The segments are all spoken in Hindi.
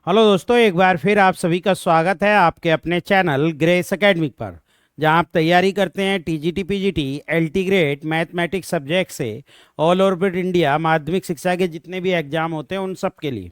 हेलो दोस्तों, एक बार फिर आप सभी का स्वागत है आपके अपने चैनल ग्रेस एकेडमिक पर, जहां आप तैयारी करते हैं TGT PGT LT grade mathematics subject से ऑल ओवर इंडिया माध्यमिक शिक्षा के जितने भी एग्जाम होते हैं उन सब के लिए।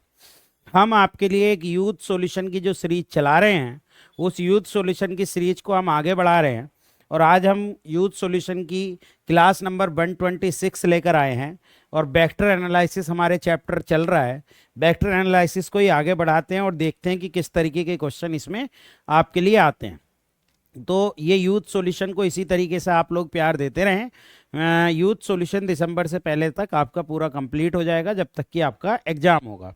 हम आपके लिए एक यूथ सॉल्यूशन की जो सीरीज चला रहे हैं, उस यूथ सॉल्यूशन की सीरीज को हम आगे बढ़ा रहे हैं। और आज हम यूथ सॉल्यूशन की क्लास नंबर 126 लेकर आए हैं और वेक्टर एनालिसिस हमारे चैप्टर चल रहा है। वेक्टर एनालिसिस को ही आगे बढ़ाते हैं और देखते हैं कि किस तरीके के क्वेश्चन इसमें आपके लिए आते हैं। तो ये यूथ सॉल्यूशन को इसी तरीके से आप लोग प्यार देते रहें। यूथ सॉल्यूशन दिसंबर से पहले तक आपका पूरा कंप्लीट हो जाएगा, जब तक कि आपका एग्जाम होगा।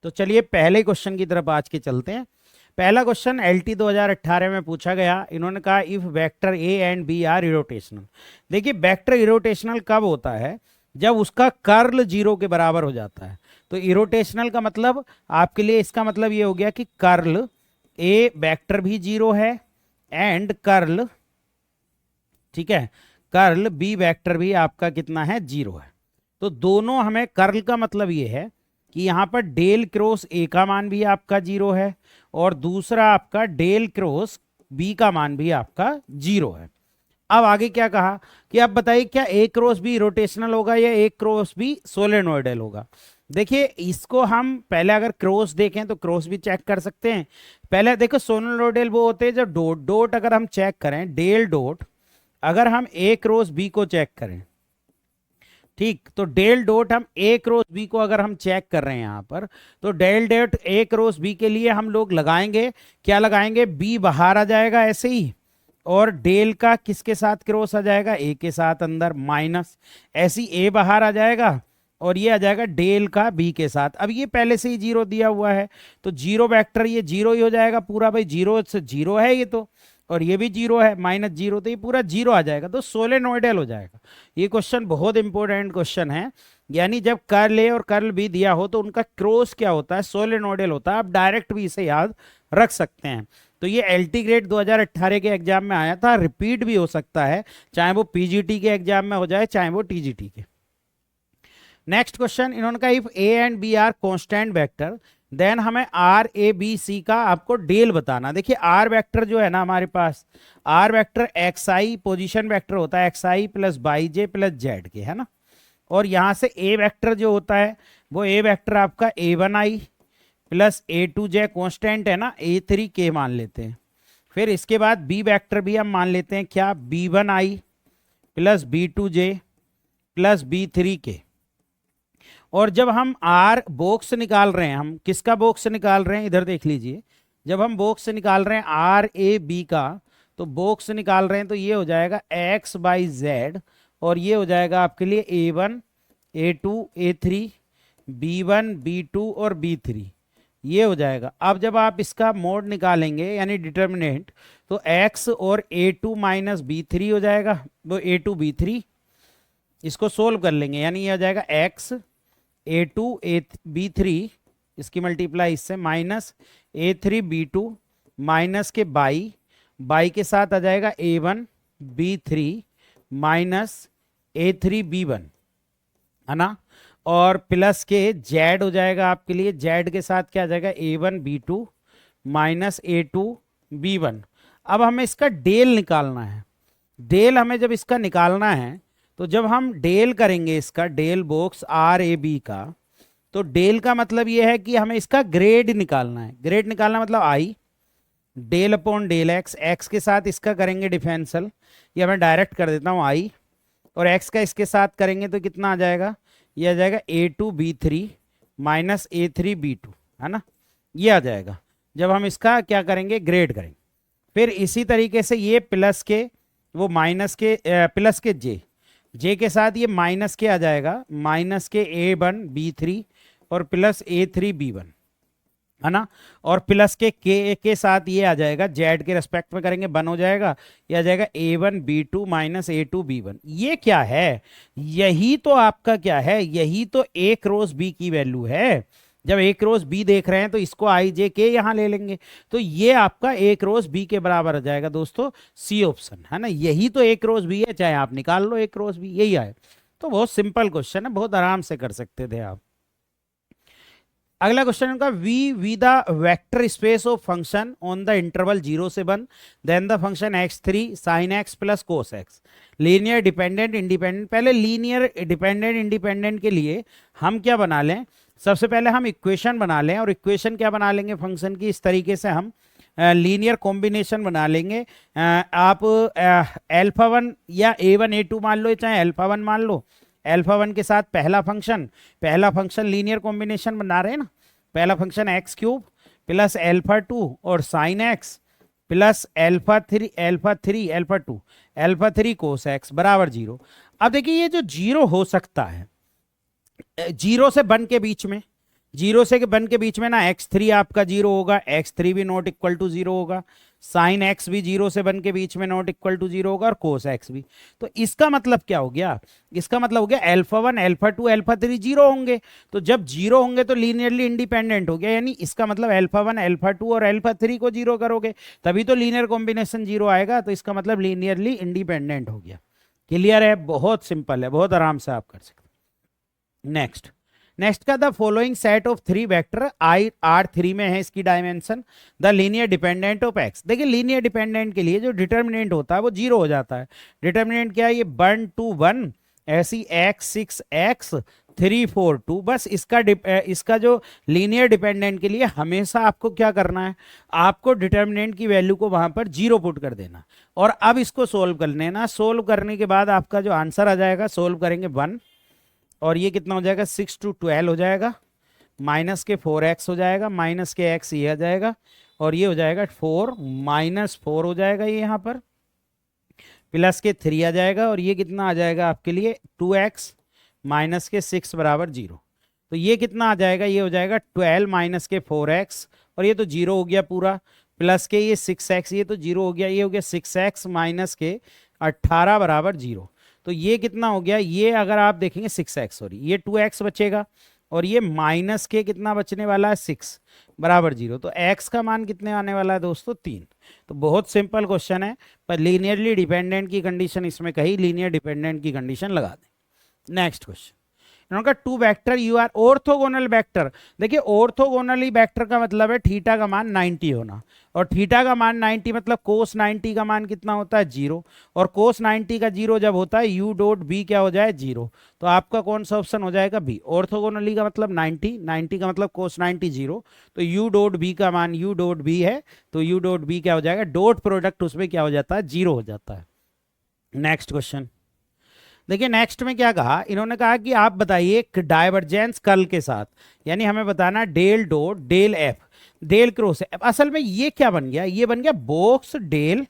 तो चलिए पहले क्वेश्चन की तरफ आज के चलते हैं। पहला क्वेश्चन एलटी 2018 में पूछा गया। इन्होंने कहा if vector A and B are irrotational. देखिए वेक्टर इरोटेशनल कब होता है? जब उसका कर्ल जीरो के बराबर हो जाता है। तो इरोटेशनल का मतलब आपके लिए इसका मतलब ये हो गया कि कर्ल ए वेक्टर भी जीरो है एंड कर्ल, ठीक है, कर्ल बी वेक्टर भी आपका कितना है? जीरो है। तो दोनों हमें कर्ल का मतलब ये है कि यहां पर डेल क्रॉस ए का मान भी आपका जीरो है और दूसरा आपका डेल क्रॉस बी का मान भी आपका जीरो है। अब आगे क्या कहा कि अब बताइए क्या ए क्रॉस बी रोटेशनल होगा या ए क्रॉस बी सोलेनोइडल होगा? देखिए इसको हम पहले अगर क्रॉस देखें तो क्रॉस भी चेक कर सकते हैं। पहले देखो सोलेनोइडल वो होते हैं जब डॉट डॉट अगर हम चेक करें डेल डॉट, अगर हम ए क्रॉस बी को चेक करें, ठीक, तो डेल डॉट हम ए क्रॉस बी को अगर हम चेक कर रहे हैं यहां पर, तो del dot A cross B के लिए हम लोग लगाएंगे, क्या लगाएंगे? बी बाहर आ जाएगा ऐसे ही, और डेल का किसके साथ क्रॉस आ जाएगा? ए के साथ अंदर माइनस, ऐसी ए बाहर आ जाएगा और ये आ जाएगा डेल का बी के साथ। अब ये पहले से ही जीरो दिया हुआ है तो जीरो वेक्टर ये जीरो ही हो जाएगा पूरा, भाई जीरो से जीरो है ये तो, और ये भी जीरो है माइनस जीरो, तो ये पूरा जीरो आ जाएगा, तो सोलेनोइडल हो जाएगा। ये क्वेश्चन बहुत इंपॉर्टेंट क्वेश्चन है। यानी जब कर्ल ए और कर्ल बी दिया हो तो उनका क्रॉस क्या होता है? सोलेनोइडल होता है। आप डायरेक्ट भी इसे याद रख सकते हैं। तो ये एलटी ग्रेड 2018 के एग्जाम में आया था, रिपीट भी हो सकता है, चाहे वो पीजीटी के एग्जाम में हो जाए चाहे वो टीजीटी के। नेक्स्ट क्वेश्चन इन्होंने कहा if A and B are constant vector then हमें आर ए बी सी का आपको डेल बताना। देखिए आर वेक्टर जो है ना हमारे पास, R vector X I position vector होता है, X I plus Y J plus Z K, है ना। और यहां से ए वेक्टर जो होता है वो ए वेक्टर आपका A one I plus A two J constant है ना, ए थ्री के मान लेते हैं। फिर इसके बाद बी वेक्टर भी हम मान लेते हैं, क्या? बी वन आई प्लस बी टू जे प्लस बी थ्री के। और जब हम आर बॉक्स निकाल रहे हैं, हम किसका बॉक्स निकाल रहे हैं इधर देख लीजिए, जब हम बॉक्स निकाल रहे हैं आर ए बी का, तो बॉक्स निकाल रहे हैं तो ये हो जाएगा एक्स बाई जेड, और ये हो जाएगा आपके लिए A one A two A three B one B two और बी थ्री, ये हो जाएगा। अब जब आप इसका मोड निकालेंगे यानी डिटर्मिनेंट, तो x और A two minus B three हो जाएगा, वो ए टू बी थ्री, इसको सोल्व कर लेंगे यानी ये हो जाएगा x A two A B three, इसकी मल्टीप्लाई इससे minus A three B two minus के बाई, बाई के साथ आ जाएगा A one B three minus A three B one, है ना, और प्लस के जेड हो जाएगा आपके लिए, जेड के साथ क्या आ जाएगा? A one B two minus A two B one. अब हमें इसका डेल निकालना है। डेल हमें जब इसका निकालना है तो जब हम डेल करेंगे इसका del box R A B का, तो डेल का मतलब ये है कि हमें इसका ग्रेड निकालना है। ग्रेड निकालना मतलब I del upon del X, X के साथ इसका करेंगे डिफरेंशियल, ये मैं डायरेक्ट कर देता हूँ आई, और एक्स का इसके साथ करेंगे तो कितना आ जाएगा? ये आ जाएगा A two B three minus A three B two, है ना, ये आ जाएगा जब हम इसका क्या करेंगे? ग्रेड करेंगे। फिर इसी तरीके से ये प्लस के वो माइनस के प्लस के जे, जे के साथ ये माइनस के आ जाएगा, माइनस के ए वन बी थ्री और plus A three B one, है ना, और प्लस के साथ ये आ जाएगा, जेड के रेस्पेक्ट में करेंगे वन हो जाएगा, ये आ जाएगा A one B two minus A two B one. ये क्या है? यही तो आपका क्या है? यही तो ए क्रॉस बी की वैल्यू है। जब ए क्रॉस बी देख रहे हैं तो इसको आई जे के यहां ले लेंगे, तो ये आपका ए क्रॉस बी के बराबर आ जाएगा दोस्तों, सी ऑप्शन, है ना। यही तो ए क्रॉस बी है, चाहे आप निकाल लो ए क्रॉस बी, यही आए। तो बहुत सिंपल क्वेश्चन है, बहुत आराम से कर सकते थे आप। अगला क्वेश्चन उनका V the vector space of function on the interval 0 से 1, then the function x3 sin x plus cos x, linear dependent independent. पहले लीनियर डिपेंडेंट इंडिपेंडेंट के लिए हम क्या बना लें, सबसे पहले हम इक्वेशन बना लें, और इक्वेशन क्या बना लेंगे फंक्शन की, इस तरीके से हम लीनियर कॉम्बिनेशन बना लेंगे। आप अल्फा वन या a1 a2 मान लो, चाहे अल्फा वन मान लो, अल्फा वन के साथ पहला फंक्शन लीनियर कॉम्बिनेशन बना रहे हैं ना, पहला function X cube plus alpha two और sine X plus alpha three cos X बराबर 0। अब देखिए ये जो 0 हो सकता है 0 से 1 के बीच में, 0 से 1 के बीच में ना x3 आपका 0 होगा, x3 भी नॉट इक्वल टू 0 होगा, साइन x भी 0 से 1 के बीच में नॉट इक्वल टू 0 होगा, और कोस x भी। तो इसका मतलब क्या हो गया, इसका मतलब हो गया alpha one alpha two alpha three 0 होंगे, तो जब 0 होंगे तो लीनियरली इंडिपेंडेंट हो गया, यानी इसका मतलब अल्फा वन अल्फा टू और अल्फा थ्री को 0 करोगे तभी तो लीनियर कॉम्बिनेशन 0 आएगा, तो इसका मतलब लीनियरली इंडिपेंडेंट हो गया। क्लियर है, बहुत सिंपल है, बहुत आराम से आप कर सकते। नेक्स्ट का the following set of 3 vector I R3 में है इसकी dimension, the linear dependent of x। देखिए लीनियर डिपेंडेंट के लिए जो डिटर्मिनेंट होता है वो 0 हो जाता है। डिटर्मिनेंट क्या है, ये 1 2 1 ऐसी x 6 x 3 4 2, बस इसका जो लीनियर डिपेंडेंट के लिए हमेशा आपको क्या करना है, आपको डिटर्मिनेंट की वैल्यू को वहां पर 0 पुट कर देना, और अब इसको सोल्व कर लेना। सोल्व करने के बाद आपका जो आंसर आ जाएगा, सोल्व करेंगे 1, और ये कितना हो जाएगा 6 to 12 हो जाएगा, माइनस के 4x हो जाएगा, माइनस के x ये आ जाएगा, और ये हो जाएगा 4 माइनस 4 हो जाएगा ये यहाँ पर, प्लस के 3 आ जाएगा, और ये कितना आ जाएगा आपके लिए 2x माइनस के 6 बराबर 0। तो ये कितना आ जाएगा, ये हो जाएगा 12 माइनस के 4x, और ये तो 0 हो गया पूरा, प्लस के ये 6x, ये तो 0 हो गया, ये हो गया 6x माइनस के 18 बराबर 0। तो ये कितना हो गया, ये अगर आप देखेंगे 6x, सॉरी ये 2x बचेगा, और ये माइनस के कितना बचने वाला है 6 बराबर 0। तो x का मान कितने आने वाला है दोस्तों 3। तो बहुत सिंपल क्वेश्चन है, पर लीनियरली डिपेंडेंट की कंडीशन इसमें कही, लीनियर डिपेंडेंट की कंडीशन लगा दें। नेक्स्ट क्वेश्चन, इन्होंने कहा 2 vector U are orthogonal vector. देखिए ऑर्थोगोनली वेक्टर का मतलब है थीटा का मान 90 होना, और थीटा का मान 90 मतलब कोस 90 का मान कितना होता है 0, और कोस 90 का 0 जब होता है u डॉट बी क्या हो जाए 0। तो आपका कौन सा ऑप्शन हो जाएगा बी। ऑर्थोगोनली का मतलब 90, 90 का मतलब कोस 90 0, तो u डॉट बी का मान u डॉट बी है, तो u डॉट बी क्या हो जाएगा, डॉट प्रोडक्ट उसमें क्या हो जाता है 0 हो जाता है। नेक्स्ट क्वेश्चन देखिए, नेक्स्ट में क्या कहा, इन्होंने कहा कि आप बताइए डाइवर्जेंस कर्ल के साथ, यानी हमें बताना del dot del F del cross F. असल में ये क्या बन गया, ये बन गया बॉक्स डेल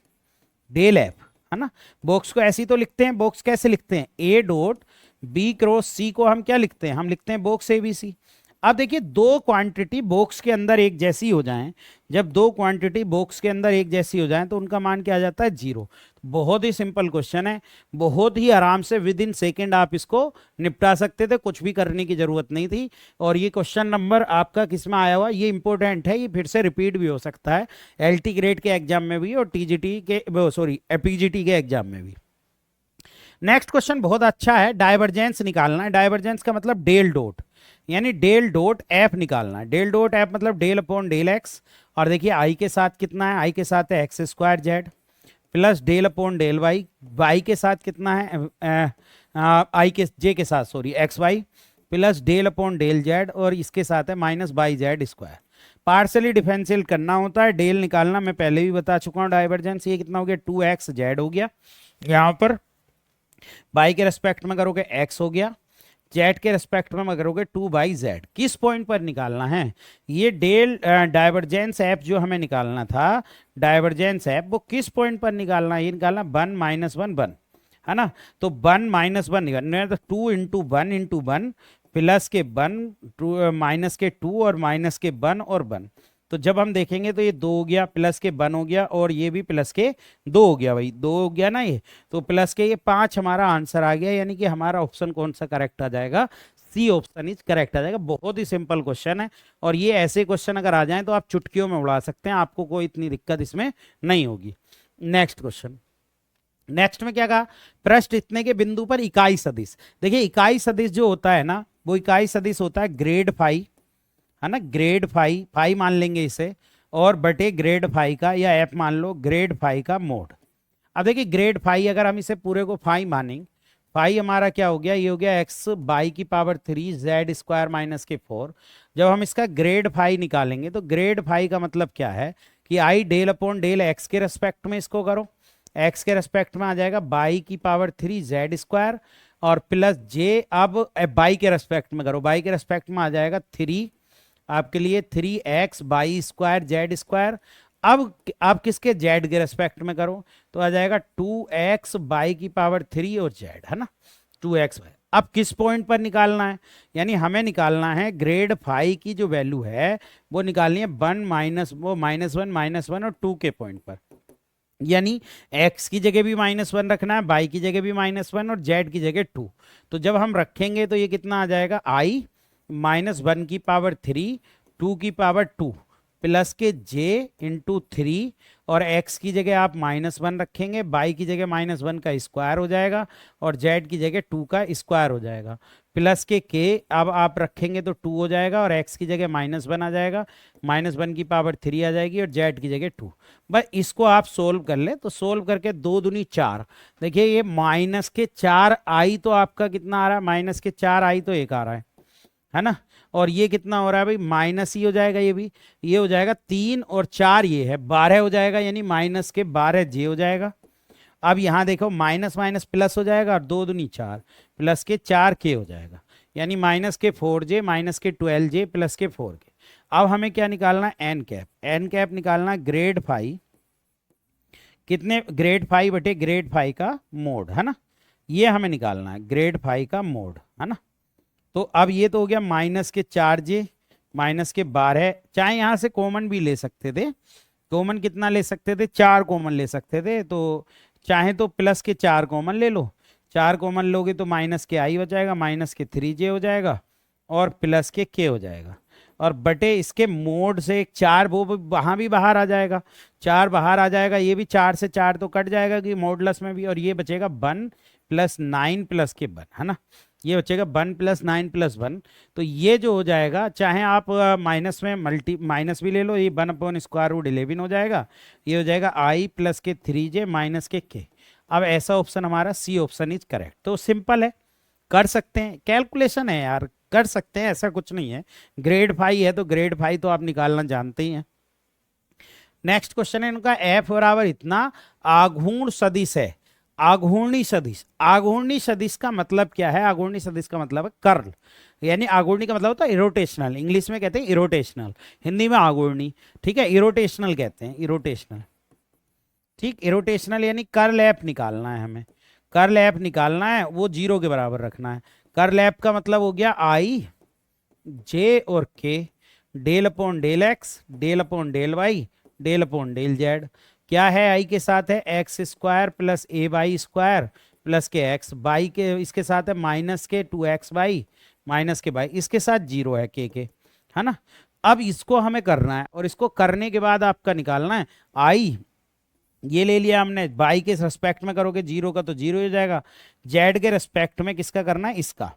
डेल एफ, है ना। बॉक्स को ऐसे ही तो लिखते हैं, बॉक्स कैसे लिखते हैं, ए डॉट बी क्रॉस सी को हम क्या लिखते हैं, हम लिखते हैं बॉक्स ए बी सी। अब देखिए दो क्वांटिटी बॉक्स के अंदर एक जैसी हो जाएं, जब दो क्वांटिटी बॉक्स के अंदर एक जैसी हो जाएं तो उनका मान क्या आ जाता है 0। बहुत ही सिंपल क्वेश्चन है, बहुत ही आराम से विद इन सेकेंड आप इसको निपटा सकते थे, कुछ भी करने की जरूरत नहीं थी। और ये क्वेश्चन नंबर आपका किस में आया हुआ, ये इंपॉर्टेंट है, ये फिर से रिपीट भी हो सकता है एलटी ग्रेड के एग्जाम में भी और टीजीटी के सॉरी पीजीटी के एग्जाम में भी। नेक्स्ट क्वेश्चन बहुत अच्छा है, डाइवर्जेंस निकालना है। डाइवर्जेंस का मतलब डेल डॉट, यानी डेल डॉट एफ निकालना है। डेल डॉट एफ मतलब डेल अपॉन डेल एक्स, और देखिए आई के साथ कितना है, आई के साथ है x square z, plus del upon del y, y के साथ कितना है आई के जे के साथ sorry x y, plus del upon del z, और इसके साथ है minus y z square. Partially differential करना होता है, डेल निकालना मैं पहले भी बता चुका हूँ। डाइवर्जेंस ये कितना हो गया 2x जेड हो गया, यहाँ पर बाई के रेस्पेक्ट में करोगे x हो गया, जेड के रेस्पेक्ट में करोगे 2/z। किस पॉइंट पर निकालना है, ये डेल डाइवर्जेंस एफ जो हमें निकालना था, डाइवर्जेंस एफ वो किस पॉइंट पर निकालना है, ये निकालना 1 - 1 1, है ना। तो 1 - 1 निकालना तो 2 × 1 × 1 प्लस के 1 माइनस के 2 और माइनस के 1 और 1। तो जब हम देखेंगे तो ये 2 हो गया, प्लस के 1 हो गया, और ये भी प्लस के 2 हो गया, भाई 2 हो गया ना ये, तो प्लस के ये 5 हमारा आंसर आ गया, यानी कि हमारा ऑप्शन कौन सा करेक्ट आ जाएगा, सी ऑप्शन इज करेक्ट आ जाएगा। बहुत ही सिंपल क्वेश्चन है, और ये ऐसे क्वेश्चन अगर आ जाएं तो आप चुटकियों में उड़ा सकते हैं, आपको कोई इतनी दिक्कत इसमें नहीं होगी। नेक्स्ट क्वेश्चन, नेक्स्ट में क्या कहा, पृष्ठ इतने के बिंदु पर इकाई सदिश। देखिए इकाई सदिश जो होता है ना, वो इकाई सदिश होता है ग्रेड फाई, है ना, ग्रेड फाई, फाई मान लेंगे इसे, और बटे ग्रेड फाई का, या एफ मान लो, ग्रेड फाई का मोड। अब देखिए ग्रेड फाई अगर हम इसे पूरे को फाई मानेंगे, फाई हमारा क्या हो गया, ये हो गया एक्स बाई की पावर 3 जेड स्क्वायर माइनस के 4। जब हम इसका ग्रेड फाई निकालेंगे तो ग्रेड फाई का मतलब क्या है कि आई डेल अपॉन डेल एक्स के रेस्पेक्ट में इसको करो, एक्स के रेस्पेक्ट में आ जाएगा बाई की पावर 3 जेड स्क्वायर और प्लस जे, अब बाई के रेस्पेक्ट में करो, बाई के रेस्पेक्ट में आ जाएगा 3 आपके लिए 3x by square Z square. अब आप किसके, जेड के रेस्पेक्ट में करो तो आ जाएगा 2x बाई की पावर 3 और जेड, है ना, 2x बाई। अब किस पॉइंट पर निकालना है, यानी हमें निकालना है ग्रेड फाई की जो वैल्यू है वो निकालनी है -1 और 2 के पॉइंट पर, यानी x की जगह भी -1 रखना है, बाई की जगह भी -1 और जेड की जगह 2। तो जब हम रखेंगे तो ये कितना आ जाएगा, i -1 की पावर 3 2 की पावर 2 प्लस के j इंटू 3, और x की जगह आप -1 रखेंगे, बाई की जगह -1 का स्क्वायर हो जाएगा और z की जगह 2 का स्क्वायर हो जाएगा, प्लस के k अब आप रखेंगे तो 2 हो जाएगा और x की जगह -1 आ जाएगा, -1 की पावर 3 आ जाएगी और z की जगह 2। बस इसको आप सोल्व कर ले, तो सोल्व करके 2 दूनी 4, देखिए ये -4i तो आपका कितना आ रहा है, -4i तो 1 आ रहा है ना, और ये कितना हो रहा है भाई, माइनस ही हो जाएगा, ये भी, ये हो जाएगा 3 और 4 ये है 12 हो जाएगा, यानी -12j हो जाएगा। अब यहाँ देखो माइनस माइनस प्लस हो जाएगा और 2 दूनी 4 प्लस के 4k हो जाएगा, यानी -4j -12j प्लस के 4k। अब हमें क्या निकालना है, एन कैप, एन कैप निकालना ग्रेड फाई, कितने, ग्रेड फाई बटे ग्रेड फाई का मोड, है ना, ये हमें निकालना है ग्रेड फाई का मोड, है ना। तो अब ये तो हो गया -4j -12, चाहे यहां से कॉमन भी ले सकते थे, कॉमन कितना ले सकते थे, 4 कॉमन ले सकते थे, तो चाहे तो प्लस के 4 कॉमन ले लो, 4 कॉमन लोगे तो -i बचाएगा, -3j हो जाएगा और प्लस के k हो जाएगा, और बटे इसके मोड से एक 4 वो वहां भी बाहर आ जाएगा, 4 बाहर आ जाएगा, ये भी 4 से 4 तो कट जाएगा कि मोडलेस में भी, और ये बचेगा 1 + 9 + के 1, है ना, ये बचेगा 1 + 9 + 1। तो ये जो हो जाएगा, चाहे आप माइनस में माइनस भी ले लो, ये 1/√11 हो जाएगा, ये हो जाएगा i प्लस के 3j माइनस के k। अब ऐसा ऑप्शन हमारा सी ऑप्शन इज करेक्ट। तो सिंपल है, कर सकते हैं, कैलकुलेशन है यार, कर सकते हैं, ऐसा कुछ नहीं है। ग्रेड फाई है तो ग्रेड फाई तो आप निकालना जानते ही हैं। नेक्स्ट क्वेश्चन है इनका, एफ बराबर इतना आघूर्ण सदिश है, आघूर्णी सदिश, आघूर्णी सदिश का मतलब क्या है, आघूर्णी सदिश का मतलब है कर्ल, यानी आघूर्णी का मतलब होता है इरोटेशनल, इंग्लिश में कहते हैं इरोटेशनल, हिंदी में आघूर्णी, ठीक है, इरोटेशनल कहते हैं, इरोटेशनल, ठीक, इरोटेशनल यानी कर्ल एफ निकालना है हमें, कर्ल एफ निकालना है, वो 0 के बराबर रखना है। कर्ल एफ का मतलब हो गया i j और k del upon del x del upon del y del upon del z। क्या है, i के साथ है x square plus A y square plus k x, y के इसके साथ है माइनस के 2x बाई माइनस के बाई, इसके साथ 0 है के, है ना। अब इसको हमें करना है, और इसको करने के बाद आपका निकालना है i, ये ले लिया हमने, बाई के रेस्पेक्ट में करोगे 0 का तो 0 हो जाएगा, जेड के रेस्पेक्ट में किसका करना है, इसका,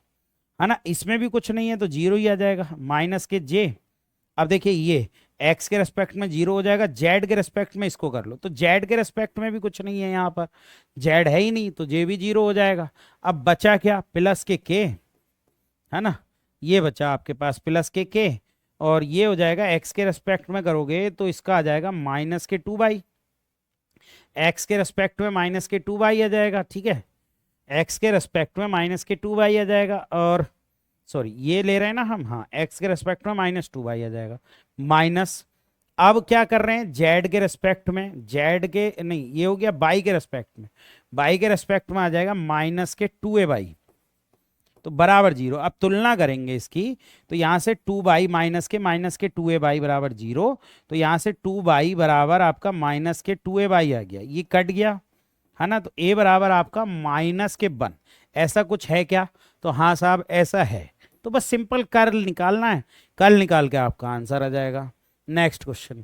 है ना, इसमें भी कुछ नहीं है तो 0 ही आ जाएगा, माइनस के जे। अब देखिए ये x के रेस्पेक्ट में 0 हो जाएगा, z के रेस्पेक्ट में इसको कर लो, तो z के रेस्पेक्ट में भी कुछ नहीं है, यहाँ पर z है ही नहीं तो j भी 0 हो जाएगा। अब बचा क्या, प्लस के k, है ना, ये बचा आपके पास प्लस के k, और ये हो जाएगा x के रेस्पेक्ट में करोगे तो इसका आ जाएगा -2/, x के रेस्पेक्ट में -2/, आ जाएगा, ठीक है, x के रेस्पेक्ट में -2/, आ जाएगा, और सॉरी ये ले रहे हैं ना हम, हाँ, x के रेस्पेक्ट में -2/, आ जाएगा, माइनस, अब क्या कर रहे हैं, z के रेस्पेक्ट में, z के नहीं, ये हो गया बाई के रेस्पेक्ट में, बाई के रेस्पेक्ट में आ जाएगा -2a/, तो बराबर 0। अब तुलना करेंगे इसकी, तो यहाँ से 2/, -के 2a/, बराबर 0, तो यहाँ से 2/, बराबर आपका -2a/, आ गया, ये कट गया, है ना, तो a बराबर आपका -1। ऐसा कुछ है क्या, तो हाँ साहब ऐसा है, तो बस सिंपल कर्ल निकालना है, कर्ल निकाल के आपका आंसर आ जाएगा। नेक्स्ट क्वेश्चन,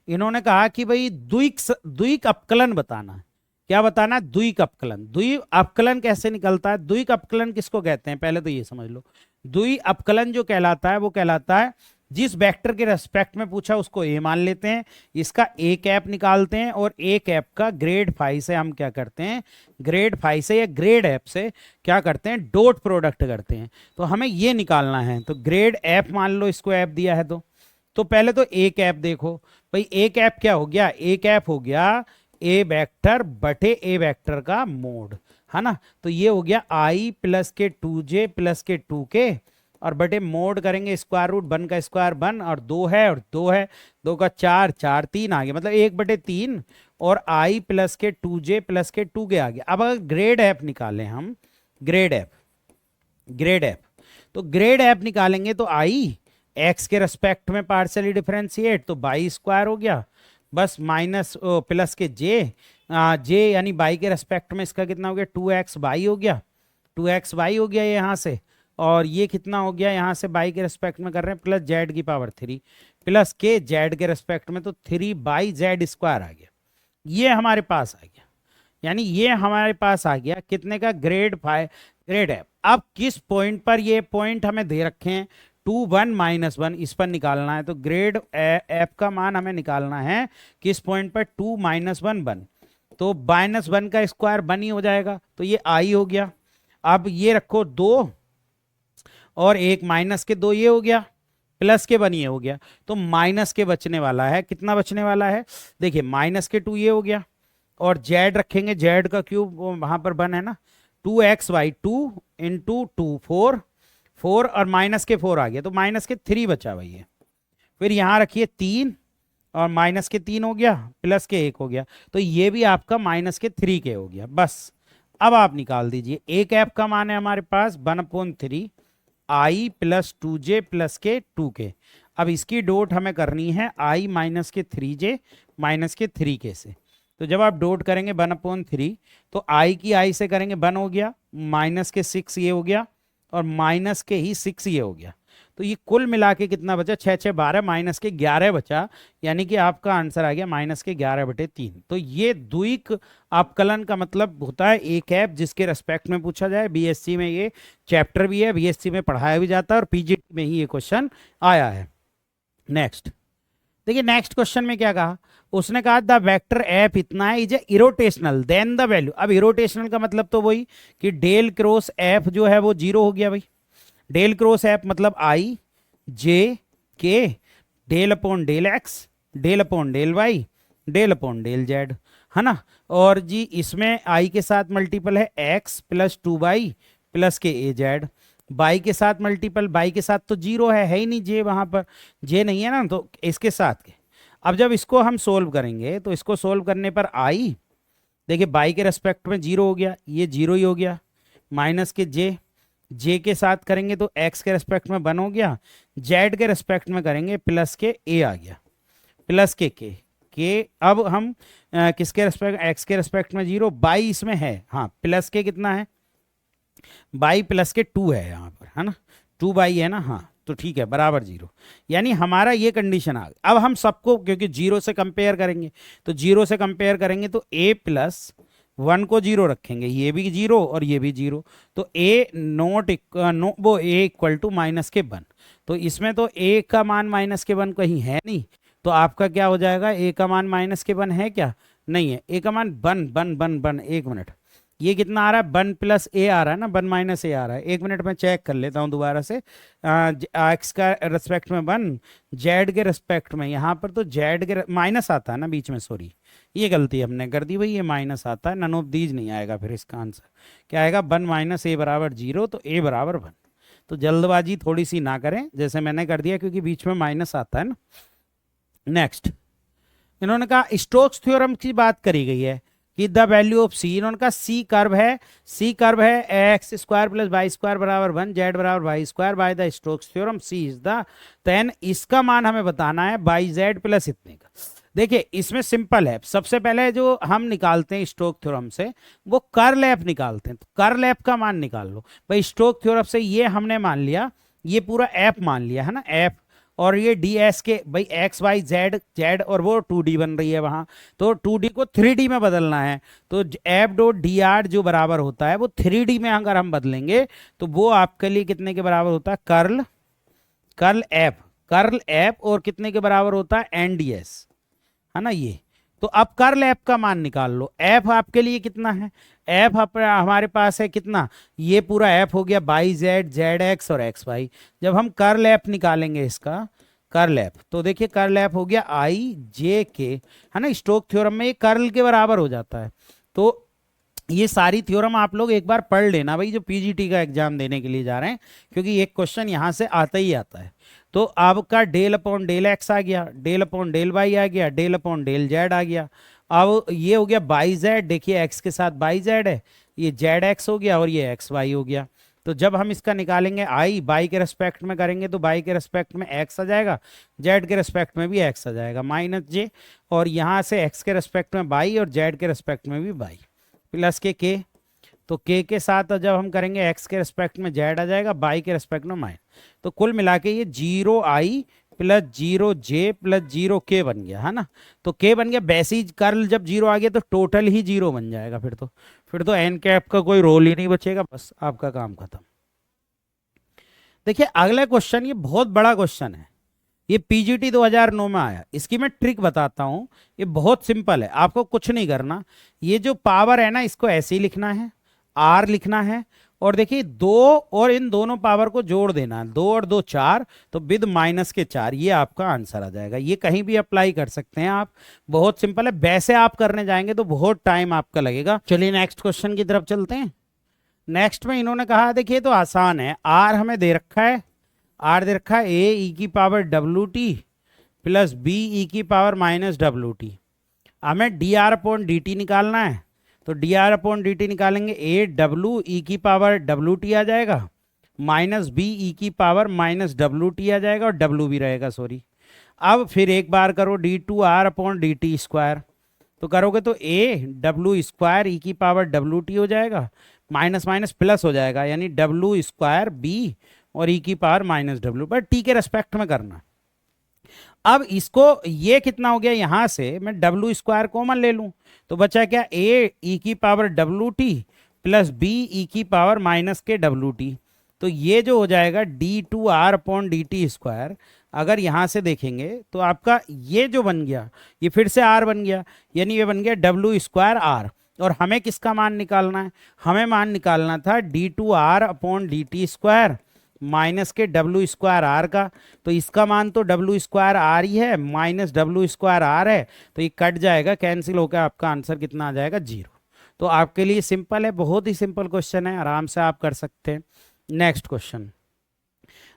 इन्होंने कहा कि भाई द्विक अपकलन बताना है, क्या बताना है, द्विक अपकलन। द्विक अपकलन कैसे निकलता है, द्विक अपकलन किसको कहते हैं, पहले तो ये समझ लो, द्वि अपकलन जो कहलाता है वो कहलाता है जिस वेक्टर के रेस्पेक्ट में पूछा उसको ए मान लेते हैं, इसका ए कैप निकालते हैं और ए कैप का ग्रेड फाई से हम क्या करते हैं, ग्रेड फाई से या ग्रेड एफ से क्या करते हैं, डॉट प्रोडक्ट करते हैं। तो हमें ये निकालना है, तो ग्रेड एफ मान लो, इसको एफ दिया है तो पहले तो ए कैप देखो भाई, ए कैप क्या हो गया, ए कैप हो गया ए वेक्टर बटे ए वेक्टर का मोड, है ना। तो ये हो गया आई प्लस के 2j प्लस के 2k और बटे मोड करेंगे स्क्वायर रूट, 1 का स्क्वायर 1 और 2 है और 2 है, 2 का 4, 4 3 आ गया, मतलब 1/3 और आई प्लस के 2j प्लस के 2k आ गया। अब अगर ग्रेड एफ निकालें हम, ग्रेड एफ तो ग्रेड एफ निकालेंगे तो आई एक्स के रेस्पेक्ट में पार्शियली डिफरेंशिएट तो बाई स्क्वायर हो गया, बस माइनस प्लस के जे यानी बाई के रेस्पेक्ट में इसका कितना हो गया, 2x बाई हो गया, 2x बाई हो गया ये यहाँ से, और ये कितना हो गया यहाँ से बाई के रेस्पेक्ट में कर रहे हैं प्लस जेड की पावर 3 प्लस के जेड के रेस्पेक्ट में तो 3 बाई जेड स्क्वायर आ गया, ये हमारे पास आ गया। यानी ये हमारे पास आ गया कितने का, ग्रेड एफ। अब किस पॉइंट पर, ये पॉइंट हमें दे रखे हैं 2 1 -1, इस पर निकालना है, तो ग्रेड एफ का मान हमें निकालना है किस पॉइंट पर, 2 -1 1, तो -1 का स्क्वायर 1 ही हो जाएगा, तो ये आई हो गया। अब ये रखो 2 और एक माइनस के 2 ये हो गया, प्लस के 1 ये हो गया, तो माइनस के बचने वाला है, कितना बचने वाला है, देखिए माइनस के 2 ये हो गया और जेड रखेंगे, जेड का क्यूब वहां पर 1 है ना, 2x/2 इंटू 2 4 और माइनस के 4 आ गया, तो माइनस के 3 बचा भाई है। फिर यहां रखिए 3 और माइनस के 3 हो गया, प्लस के 1 हो गया, तो ये भी आपका माइनस के 3 के हो गया। बस अब आप निकाल दीजिए, ए कैप का मान है हमारे पास 1/3 आई प्लस 2j प्लस के 2k। अब इसकी डॉट हमें करनी है आई माइनस के 3j माइनस के 3k से, तो जब आप डॉट करेंगे 1/3 तो आई की आई से करेंगे 1 हो गया, माइनस के 6 ये हो गया और माइनस के ही 6 ये हो गया, तो ये कुल मिला के कितना बचा, 6 6 12 माइनस के 11 बचा, यानी कि आपका आंसर आ गया माइनस के 11/3। तो ये द्विक अपकलन का मतलब होता है ए कैप, जिसके रेस्पेक्ट में पूछा जाए। बीएससी में ये चैप्टर भी है, बीएससी में पढ़ाया भी जाता है और पीजीटी में ही ये क्वेश्चन आया है। नेक्स्ट देखिए, नेक्स्ट क्वेश्चन में क्या कहा, उसने कहा द वेक्टर एफ इतना है, is irrotational then the value. अब इरोटेशनल का मतलब तो वही कि डेल क्रॉस एफ जो है वो 0 हो गया भाई, डेल क्रॉस एफ मतलब i j k del upon del x del upon del y del upon del z, है ना। और जी इसमें आई के साथ मल्टीपल है एक्स प्लस 2y प्लस के ए जेड, बाई के साथ मल्टीपल, बाई के साथ तो 0 है ही नहीं, जे वहां पर जे नहीं है ना, तो इसके साथ के। अब जब इसको हम सोल्व करेंगे तो इसको सोल्व करने पर आई, देखिए बाई के रेस्पेक्ट में 0 हो गया, ये 0 ही हो गया, माइनस के जे के साथ करेंगे तो एक्स के रेस्पेक्ट में 1 हो गया, जेड के रेस्पेक्ट में करेंगे प्लस के ए आ गया, प्लस के अब हम किसके रेस्पेक्ट, एक्स के रेस्पेक्ट में 0, बाई इसमें है, हाँ प्लस के कितना है, बाई प्लस के 2 है यहाँ पर, है ना, 2 बाई है ना, हाँ तो ठीक है बराबर 0। यानी हमारा ये कंडीशन आ गई। अब हम सबको क्योंकि 0 से कंपेयर करेंगे, तो 0 से कंपेयर करेंगे तो a प्लस 1 को 0 रखेंगे, ये भी 0 और ये भी 0, तो a नॉट नो वो a इक्वल टू माइनस के 1, तो इसमें तो a का मान माइनस के 1 कहीं है नहीं, तो आपका क्या हो जाएगा, a का मान माइनस के 1 है क्या, नहीं है, a का मान 1 एक मिनट, ये कितना आ रहा है, 1 प्लस ए आ रहा है ना, 1 माइनस ए आ रहा है, एक मिनट में चेक कर लेता हूँ दोबारा से। एक्स का रेस्पेक्ट में 1, जेड के रेस्पेक्ट में यहाँ पर तो जेड के माइनस आता है ना बीच में, सॉरी ये गलती हमने कर दी भाई, ये माइनस आता है, नन ऑफ दीज नहीं आएगा, फिर इसका आंसर क्या आएगा, 1 माइनस ए बराबर 0, तो ए बराबर 1। तो जल्दबाजी थोड़ी सी ना करें जैसे मैंने कर दिया, क्योंकि बीच में माइनस आता है ना। नेक्स्ट इन्होंने कहा स्टोक्स थ्योरम की बात करी गई है कि द वैल्यू ऑफ सी, इन्होंने कहा सी कर्व है x square plus y square बराबर 1, जेड बराबर y square by the Stokes theorem, C is the, then इसका मान हमें बताना है बाई जेड प्लस इतने का। देखिए इसमें सिंपल है, सबसे पहले जो हम निकालते हैं स्टोक थ्योरम से वो कर्ल एफ निकालते हैं, तो कर्ल एफ का मान निकाल लो भाई, स्टोक थ्योरम से ये हमने मान लिया, ये पूरा एफ मान लिया है ना, एफ, और ये डी एस के भाई एक्स वाई जेड जेड, और वो 2D बन रही है वहां, तो 2D को 3D में बदलना है। तो एफ डॉट डी आर जो बराबर होता है वो 3D में अगर हम बदलेंगे तो वो आपके लिए कितने के बराबर होता है, curl curl F, curl F, और कितने के बराबर होता है, एन डी एस, है ना ये। तो अब कर्ल एफ का मान निकाल लो। एफ आपके लिए कितना है, एफ हमारे पास है कितना, ये पूरा एफ हो गया बाई जेड, जेड एक्स और एक्स वाई। जब हम कर्ल एफ निकालेंगे इसका, कर्ल एफ, तो देखिए कर्ल एफ हो गया आई जे के, है ना। स्टोक थ्योरम में ये कर्ल के बराबर हो जाता है। तो ये सारी थ्योरम आप लोग एक बार पढ़ लेना भाई, जो पीजीटी का एग्जाम देने के लिए जा रहे हैं, क्योंकि एक क्वेश्चन यहां से आता ही आता है। तो आपका डेल अपॉन डेल एक्स आ गया, डेल अपॉन डेल वाई आ गया, डेल अपॉन डेल जेड आ गया। अब ये हो गया बाई जेड, देखिए एक्स के साथ बाई जेड है, ये जेड एक्स हो गया और ये एक्स वाई हो गया। तो जब हम इसका निकालेंगे आई बाई के रेस्पेक्ट में करेंगे तो बाई के रेस्पेक्ट में एक्स आ जाएगा, जेड के रेस्पेक्ट में भी एक्स आ जाएगा माइनस जे, और यहाँ से एक्स के रेस्पेक्ट में बाई और जेड के रेस्पेक्ट में भी बाई, प्लस के, तो के साथ जब हम करेंगे एक्स के रेस्पेक्ट में जेड आ जाएगा, बाई के रेस्पेक्ट में माइनस। तो कुल मिला के ये 0i plus 0j plus 0k बन गया, है ना। तो k बन गया, वैसे ही कर्ल जब 0 आ गया तो टोटल ही 0 बन जाएगा, फिर तो एन कैप का कोई रोल ही नहीं बचेगा, बस आपका काम खत्म। देखिए अगला क्वेश्चन, ये बहुत बड़ा क्वेश्चन है, ये पीजीटी 2009 में आया। इसकी मैं ट्रिक बताता हूं, ये बहुत सिंपल है, आपको कुछ नहीं करना। ये जो पावर है ना, इसको ऐसे ही लिखना है, आर लिखना है, और देखिए 2 और इन दोनों पावर को जोड़ देना है, 2 और 2 4, तो विद माइनस के 4, ये आपका आंसर आ जाएगा। ये कहीं भी अप्लाई कर सकते हैं आप, बहुत सिंपल है। वैसे आप करने जाएंगे तो बहुत टाइम आपका लगेगा। चलिए नेक्स्ट क्वेश्चन की तरफ चलते हैं। नेक्स्ट में इन्होंने कहा, देखिए तो आसान है, आर हमें दे रखा है, आर दे रखा है ए ई की power W T plus B e की पावर माइनस डब्ल्यू टी। हमें D R upon D T निकालना है, तो D R upon D T निकालेंगे, ए डब्ल्यू ई की पावर डब्ल्यू टी आ जाएगा, माइनस बी ई की पावर माइनस डब्ल्यू टी आ जाएगा, और डब्ल्यू भी रहेगा सॉरी। अब फिर एक बार करो D two R upon D T square, तो करोगे तो ए डब्ल्यू स्क्वायर ई की पावर डब्ल्यू टी हो जाएगा, माइनस माइनस प्लस हो जाएगा, यानी डब्ल्यू स्क्वायर बी और ई की पावर माइनस डब्ल्यू, पर टी के रेस्पेक्ट में करना। अब इसको, ये कितना हो गया, यहां से मैं डब्ल्यू स्क्वायर कॉमन ले लूं, तो बचा क्या, ए ई की power W T plus B e की पावर माइनस के डब्ल्यू टी। तो ये जो हो जाएगा D two R upon D T square, अगर यहां से देखेंगे तो आपका ये जो बन गया, ये फिर से आर बन गया, यानी ये बन गया डब्ल्यू स्क्वायर आर। और हमें किसका मान निकालना है, हमें मान निकालना था D two R upon D T square minus के डब्ल्यू स्क्वायर आर का। तो इसका मान तो डब्ल्यू स्क्वायर आर ही है, माइनस डब्ल्यू स्क्वायर आर है, तो ये कट जाएगा, कैंसिल होकर आपका आंसर कितना आ जाएगा, 0। तो आपके लिए सिंपल है, बहुत ही सिंपल क्वेश्चन है, आराम से आप कर सकते हैं। नेक्स्ट क्वेश्चन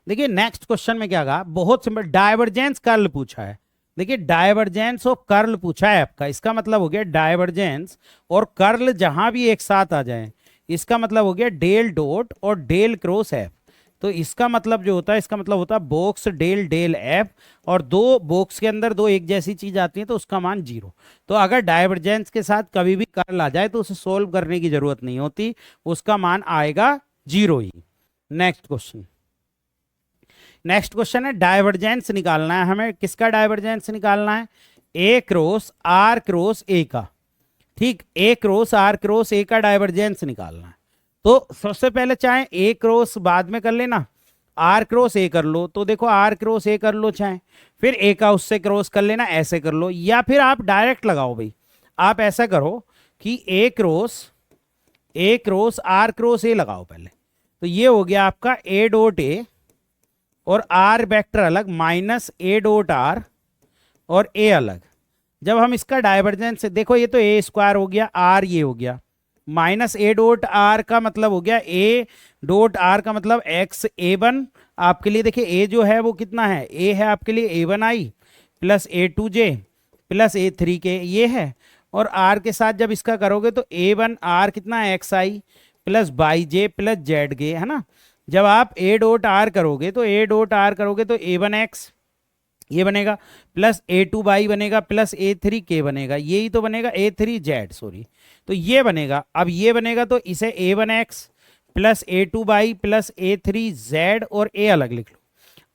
देखिए, नेक्स्ट क्वेश्चन में क्या कहा, बहुत सिंपल, डाइवर्जेंस कर्ल पूछा है। देखिए डाइवर्जेंस ऑफ कर्ल पूछा है आपका, इसका मतलब हो गया डाइवर्जेंस और कर्ल जहां भी एक साथ आ जाए, इसका मतलब हो गया डेल डॉट और डेल क्रॉस एफ। तो इसका मतलब जो होता है, इसका मतलब होता है बॉक्स डेल डेल एफ, और दो बॉक्स के अंदर दो एक जैसी चीज आती है तो उसका मान 0। तो अगर डाइवर्जेंस के साथ कभी भी कर्ल आ जाए तो उसे सोल्व करने की जरूरत नहीं होती, उसका मान आएगा 0 ही। नेक्स्ट क्वेश्चन, नेक्स्ट क्वेश्चन है डाइवर्जेंस निकालना है हमें। किसका डाइवर्जेंस निकालना है, ए क्रॉस आर क्रॉस ए का। ठीक, ए क्रॉस आर क्रॉस ए का डाइवर्जेंस निकालना है। तो सबसे पहले चाहे ए क्रॉस बाद में कर लेना, आर क्रॉस ए कर लो, तो देखो आर क्रॉस ए कर लो, चाहे फिर ए का उससे क्रॉस कर लेना, ऐसे कर लो, या फिर आप डायरेक्ट लगाओ भाई। आप ऐसा करो कि ए क्रॉस आर क्रॉस ए लगाओ पहले, तो ये हो गया आपका ए डॉट ए और आर वेक्टर अलग, माइनस ए डॉट आर और ए अलग। जब हम इसका डाइवर्जेंस देखो, ये तो ए स्क्वायर हो गया, आर ये हो गया, माइनस ए डॉट आर का मतलब हो गया ए डॉट आर का मतलब एक्स ए वन आपके लिए। देखिए ए जो है वो कितना है, ए है आपके लिए A one I plus A two J plus A three K, ये है। और आर के साथ जब इसका करोगे तो ए वन आर कितना है, X I plus Y J plus Z K, है ना। जब आप ए डॉट आर करोगे तो ए डॉट आर करोगे तो ए वन एक्स ये बनेगा, प्लस ए टू बाई बनेगा, प्लस ए थ्री के बनेगा, यही तो बनेगा, ए थ्री जेड सॉरी, तो ये बनेगा। अब ये बनेगा तो इसे A one X plus A two Y plus A three Z और ए अलग लिख लो।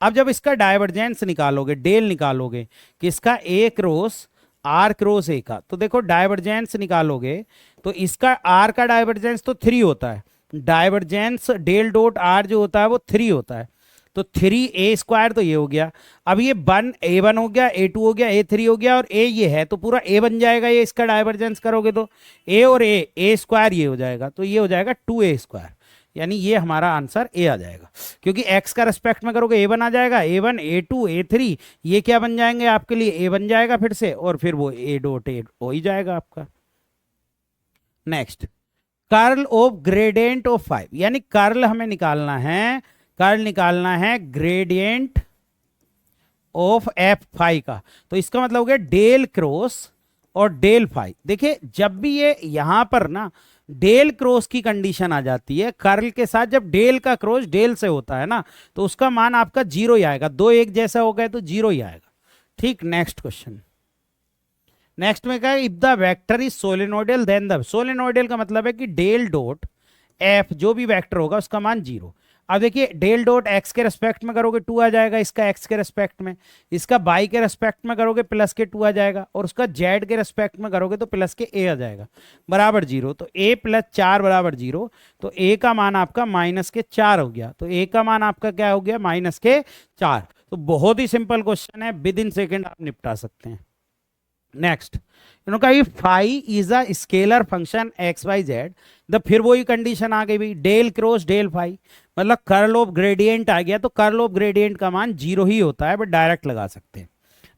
अब जब इसका डाइवर्जेंस निकालोगे, डेल निकालोगे किसका, ए क्रॉस आर क्रॉस ए का, तो देखो डाइवर्जेंस निकालोगे तो इसका आर का डाइवर्जेंस तो 3 होता है, डाइवर्जेंस डेल डॉट आर जो होता है वो 3 होता है, तो 3a² तो ये हो गया। अब ये a1 हो गया, a2 हो गया, a3 हो गया और a ये है, तो पूरा a बन जाएगा, ये इसका डाइवर्जेंस करोगे तो a और a² ये हो जाएगा, तो ये हो जाएगा 2a², यानी ये हमारा आंसर ए आ जाएगा, क्योंकि x का रेस्पेक्ट में करोगे a1 आ जाएगा, a1 a2 a3 ये क्या बन जाएंगे आपके लिए, a बन जाएगा फिर से, और फिर वो a डॉट ए हो ही जाएगा आपका। Next, curl of gradient of 5, यानी कर्ल हमें निकालना है, कर्ल निकालना है ग्रेडियंट ऑफ f5 का, तो इसका मतलब हो गया डेल क्रॉस और डेल फाई। देखिए जब भी ये यहां पर ना डेल क्रॉस की कंडीशन आ जाती है कर्ल के साथ, जब डेल का क्रॉस डेल से होता है ना, तो उसका मान आपका 0 ही आएगा, दो एक जैसा हो गए तो 0 ही आएगा। ठीक, नेक्स्ट क्वेश्चन। नेक्स्ट में क्या है, if the vector is solenoidal then the, solenoidal का मतलब है कि डेल डॉट एफ जो भी वेक्टर होगा उसका मान 0। अब देखिए डेल डॉट एक्स के रेस्पेक्ट में करोगे 2 आ जाएगा, इसका एक्स के रेस्पेक्ट में, इसका बाई के रेस्पेक्ट में करोगे प्लस के 2 आ जाएगा, और उसका जेड के रेस्पेक्ट में करोगे तो प्लस के ए आ जाएगा बराबर 0। तो a + 4 बराबर 0, तो a का मान आपका -4 हो गया, तो a का मान आपका क्या हो गया, -4। तो बहुत ही सिंपल क्वेश्चन है, विद इन सेकेंड आप निपटा सकते हैं। नेक्स्ट, इनका phi is a scalar function x y z, the फिर वही कंडीशन आ गई भाई, डेल क्रॉस डेल फाई, मतलब कर्ल ऑफ ग्रेडियंट आ गया, तो कर्ल ऑफ ग्रेडियंट का मान 0 ही होता है, बट डायरेक्ट लगा सकते हैं।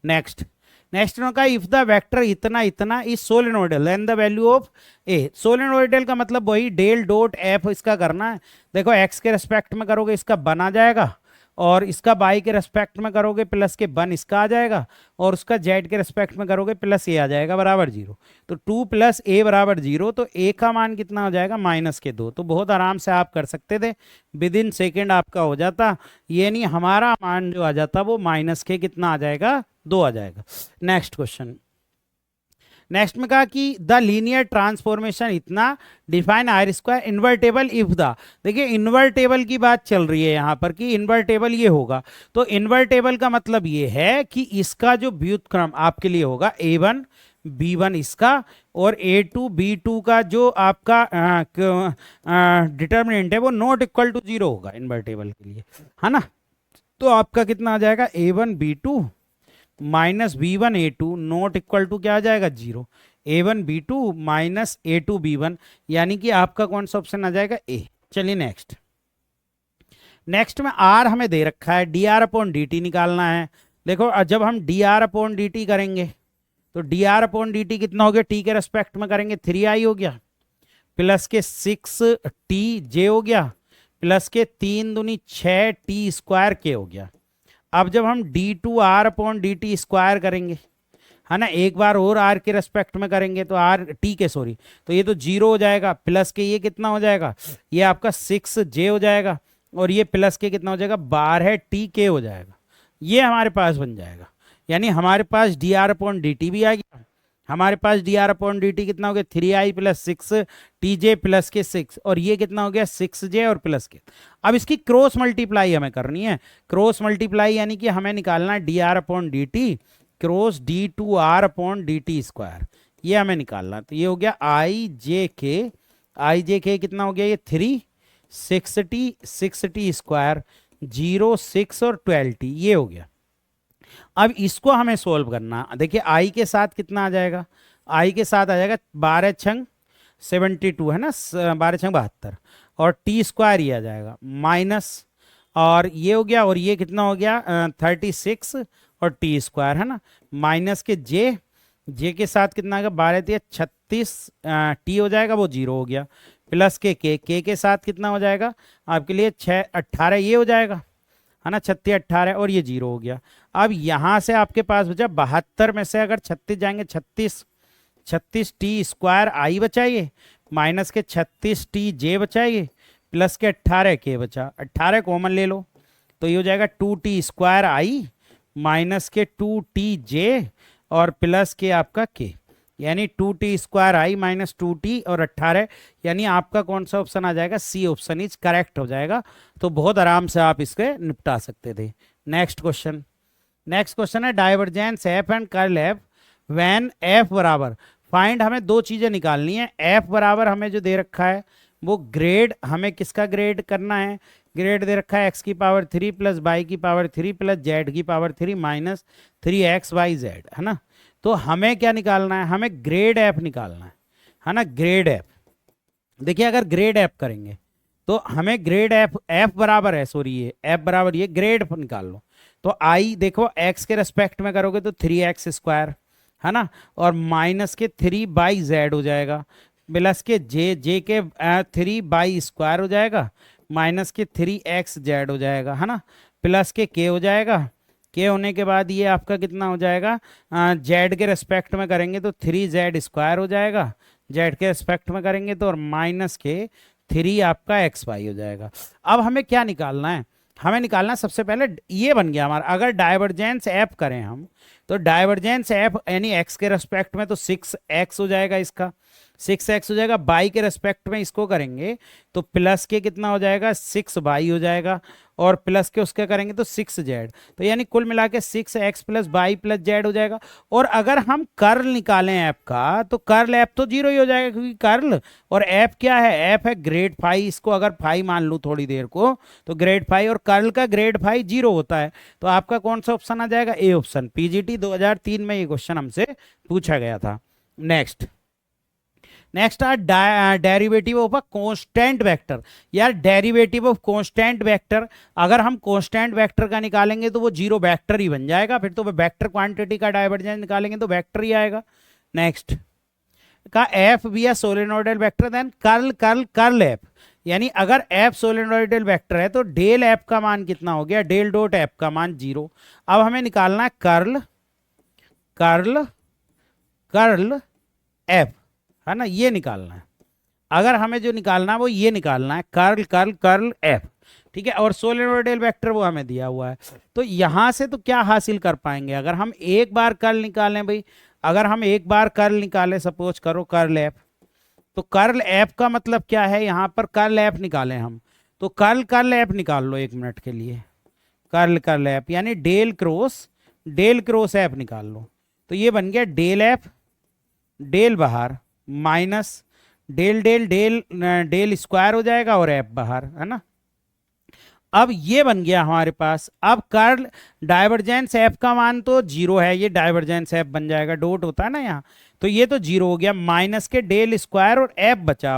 नेक्स्ट, नेक्स्ट इनका इफ द वेक्टर इतना इतना is solenoidal then the value of A, solenoidal का मतलब वही डेल डॉट एफ इसका करना है, देखो एक्स के रेस्पेक्ट में करोगे इसका बन आ जाएगा, और इसका बाई के रेस्पेक्ट में करोगे प्लस के बन इसका आ जाएगा, और उसका जेड के रेस्पेक्ट में करोगे प्लस ए आ जाएगा बराबर 0। तो 2 + a बराबर 0, तो a का मान कितना हो जाएगा, -2। तो बहुत आराम से आप कर सकते थे, विद इन सेकेंड आपका हो जाता, ये नहीं हमारा मान जो आ जाता वो -के कितना आ जाएगा, 2 आ जाएगा। नेक्स्ट क्वेश्चन, नेक्स्ट में कहा कि द लीनियर ट्रांसफॉर्मेशन इतना define r² invertible if the, देखिए इन्वर्टेबल की बात चल रही है यहां पर कि इन्वर्टेबल ये होगा, तो इन्वर्टेबल का मतलब ये है कि इसका जो व्युत्क्रम आपके लिए होगा a1 b1 इसका, और a2 b2 का जो आपका डिटर्मिनेंट है वो नॉट इक्वल टू 0 होगा इन्वर्टेबल के लिए, है ना। तो आपका कितना आ जाएगा, a1 b2 -b1 a2 not equal to क्या आ जाएगा, 0, a1 b2 -a2 b1, यानी कि आपका कौन सा ऑप्शन आ जाएगा, ए। चलिए नेक्स्ट, नेक्स्ट में आर हमें दे रखा है, dr/dt निकालना है। देखो जब हम dr/dt करेंगे तो dr/dt कितना हो गया, t के रेस्पेक्ट में करेंगे 3i हो गया, प्लस के 6t हो गया, प्लस के 3 दूनी 6t² के हो गया। अब जब हम d2r/dt² करेंगे, है ना, एक बार और r के रेस्पेक्ट में करेंगे तो तो ये तो 0 हो जाएगा, प्लस के ये कितना हो जाएगा, ये आपका 6j हो जाएगा, और ये प्लस के कितना हो जाएगा, 12t हो जाएगा, ये हमारे पास बन जाएगा। यानी हमारे पास dr/dt भी आ गया, हमारे पास dr/dt कितना हो गया, 3i + 6tj प्लस के 6, और ये कितना हो गया 6j और प्लस के। अब इसकी क्रॉस मल्टीप्लाई हमें करनी है, क्रॉस मल्टीप्लाई यानी कि हमें निकालना है dr/dt क्रॉस d2r/dt², ये हमें निकालना है। तो ये हो गया i j k कितना हो गया, ये 3 6t² 0 6 और 12t, ये हो गया। अब इसको हमें सोल्व करना, देखिए i के साथ कितना आ जाएगा, i के साथ आ जाएगा 12 छंग 72 है ना, 12 छंग 72, और t² ये आ जाएगा माइनस, और ये हो गया, और ये कितना हो गया 36 और t² है ना, माइनस के j के साथ कितना आ गया 12 36 t हो जाएगा, वो 0 हो गया, प्लस के के साथ कितना हो जाएगा आपके लिए 6 18 ये हो जाएगा, है ना, 36 18 और ये 0 हो गया। अब यहाँ से आपके पास बचा 72 में से अगर 36 जाएंगे 36 t² i बचाइए, माइनस के 36 tj बचाइए, प्लस के 18 के बचा, 18 कॉमन ले लो, तो ये हो जाएगा 2t² i माइनस के 2tj और प्लस के आपका k, यानी 2t² i माइनस 2t और 18, यानी आपका कौन सा ऑप्शन आ जाएगा, सी ऑप्शन इज करेक्ट हो जाएगा। तो बहुत आराम से आप इसके निपटा सकते थे। नेक्स्ट क्वेश्चन है divergence F and curl F when F बराबर, फाइंड, हमें दो चीजें निकालनी है। एफ बराबर हमें जो दे रखा है वो ग्रेड, हमें किसका ग्रेड करना है, ग्रेड दे रखा है एक्स की पावर 3 प्लस वाई की पावर 3 प्लस जेड की पावर 3 माइनस 3xyz, है ना। तो हमें क्या निकालना है, हमें ग्रेड एफ निकालना है ना, ग्रेड एफ। देखिए अगर ग्रेड एफ करेंगे तो हमें ग्रेड एफ, एफ बराबर है, सॉरी ये एफ बराबर, ये ग्रेड एफ निकाल लो। तो आई देखो एक्स के रेस्पेक्ट में करोगे तो 3x² है ना, और माइनस के 3/z हो जाएगा, प्लस के जे के 3/² हो जाएगा, माइनस के 3xz हो जाएगा, है ना, प्लस के k हो जाएगा। k होने के बाद ये आपका कितना हो जाएगा, z के रेस्पेक्ट में करेंगे तो 3z² हो जाएगा, z के रेस्पेक्ट में करेंगे तो, और माइनस के 3 आपका xy हो जाएगा। अब हमें क्या निकालना है, हमें निकालना है सबसे पहले, ये बन गया हमारा, अगर डाइवर्जेंस एफ करें हम तो डाइवर्जेंस एफ यानी एक्स के रेस्पेक्ट में तो 6x हो जाएगा, इसका 6x हो जाएगा, बाई के रेस्पेक्ट में इसको करेंगे तो प्लस के कितना हो जाएगा 6y हो जाएगा, और प्लस के उसके करेंगे तो 6z, तो यानी कुल मिला के 6x plus by plus Z हो जाएगा। और अगर हम कर्ल निकालें एफ का तो कर्ल एफ तो 0 ही हो जाएगा, क्योंकि कर्ल और एफ क्या है, एफ है ग्रेड फाई, इसको अगर फाई मान लूँ थोड़ी देर को तो ग्रेड फाई, और कर्ल का ग्रेड फाई 0 होता है। तो आपका कौन सा ऑप्शन आ जाएगा, ए ऑप्शन। पीजीटी 2003 में ये क्वेश्चन हमसे पूछा गया था। Next derivative of a constant vector. यार डेरिवेटिव ऑफ कांस्टेंट वेक्टर, अगर हम कांस्टेंट वेक्टर का निकालेंगे तो वो 0 वेक्टर ही बन जाएगा, फिर तो वो वेक्टर क्वांटिटी का डाइवर्जेंस निकालेंगे तो वेक्टर ही आएगा। नेक्स्ट का F be a solenoidal vector, then curl curl curl F, यानी अगर एफ सोलेनोइडल वेक्टर है तो डेल एफ का मान कितना हो गया, डेल डॉट एफ का मान 0। अब हमें निकालना है कर्ल कर्ल कर्ल एफ, है ना, ये निकालना है। अगर हमें जो निकालना है वो ये निकालना है, कर्ल कर्ल कर्ल एफ, ठीक है। और सोलेनोइडल वेक्टर वो हमें दिया हुआ है, तो यहां से तो क्या हासिल कर पाएंगे, अगर हम एक बार कर्ल निकालें भाई, अगर हम एक बार कर्ल निकालें, सपोज करो कर्ल एफ, तो कर्ल एफ का मतलब क्या है, यहां पर कर्ल एफ निकालें हम, तो कर्ल कर्ल एफ निकाल लो 1 मिनट के लिए, कर्ल कर्ल एफ यानी डेल क्रॉस एफ निकाल लो, तो ये बन गया डेल एफ, डेल बाहर minus del del del del square हो जाएगा और एफ बाहर, है ना। अब ये बन गया हमारे पास। अब कर्ल डाइवर्जेंस एफ का मान तो 0 है, ये डाइवर्जेंस एफ बन जाएगा, डॉट होता है ना यहाँ, तो ये तो 0 हो गया, माइनस के डेल स्क्वायर और एफ बचा।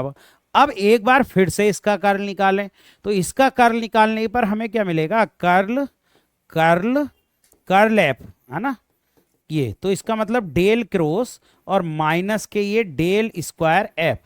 अब एक बार फिर से इसका कर्ल निकालें, तो इसका कर्ल निकालने पर हमें क्या मिलेगा, कर्ल कर्ल कर्ल एफ, है ना, ये तो इसका मतलब डेल क्रॉस और माइनस के ये डेल स्क्वायर एफ,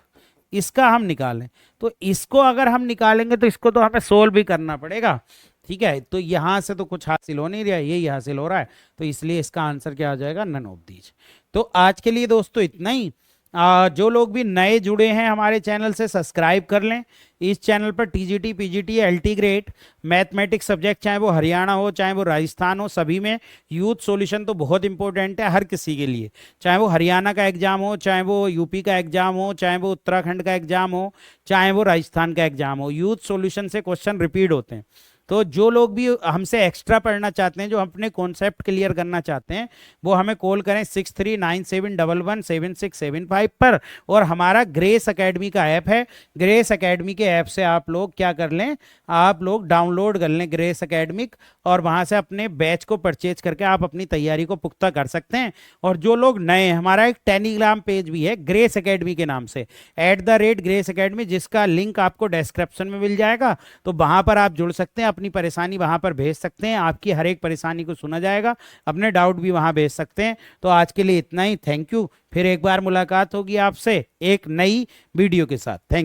इसका हम निकालें, तो इसको अगर हम निकालेंगे तो इसको तो हमें सोल्व भी करना पड़ेगा, ठीक है। तो यहां से तो कुछ हासिल हो नहीं रहा है, यही हासिल हो रहा है, तो इसलिए इसका आंसर क्या आ जाएगा, नन ऑफ दीज। तो आज के लिए दोस्तों इतना ही। जो लोग भी नए जुड़े हैं हमारे चैनल से सब्सक्राइब कर लें। इस चैनल पर TGT PGT LT grade mathematics subject, चाहे वो हरियाणा हो चाहे वो राजस्थान हो, सभी में यूथ सॉल्यूशन तो बहुत इंपॉर्टेंट है हर किसी के लिए, चाहे वो हरियाणा का एग्जाम हो, चाहे वो यूपी का एग्जाम हो, चाहे वो उत्तराखंड का एग्जाम हो, चाहे वो राजस्थान का एग्जाम हो, यूथ सॉल्यूशन से क्वेश्चन रिपीट होते हैं। तो जो लोग भी हमसे एक्स्ट्रा पढ़ना चाहते हैं, जो अपने कॉन्सेप्ट क्लियर करना चाहते हैं, वो हमें कॉल करें 6397117675 पर। और हमारा ग्रेस एकेडमी का ऐप है, ग्रेस एकेडमी के ऐप से आप लोग क्या कर लें, आप लोग डाउनलोड कर लें ग्रेस एकेडमिक, और वहां से अपने बैच को परचेज करके आप अपनी तैयारी को पुख्ता कर सकते हैं। और जो लोग नए हैं, हमारा एक टेलीग्राम पेज भी है ग्रेस एकेडमी के नाम से, @ग्रेस एकेडमी, जिसका लिंक आपको डिस्क्रिप्शन में मिल जाएगा, तो वहां पर आप जुड़ सकते हैं, अपनी परेशानी वहां पर भेज सकते हैं, आपकी हर एक परेशानी को सुना जाएगा, अपने डाउट भी वहां भेज सकते हैं। तो आज के लिए इतना ही, थैंक यू। फिर एक बार मुलाकात होगी आपसे एक नई वीडियो के साथ, थैंक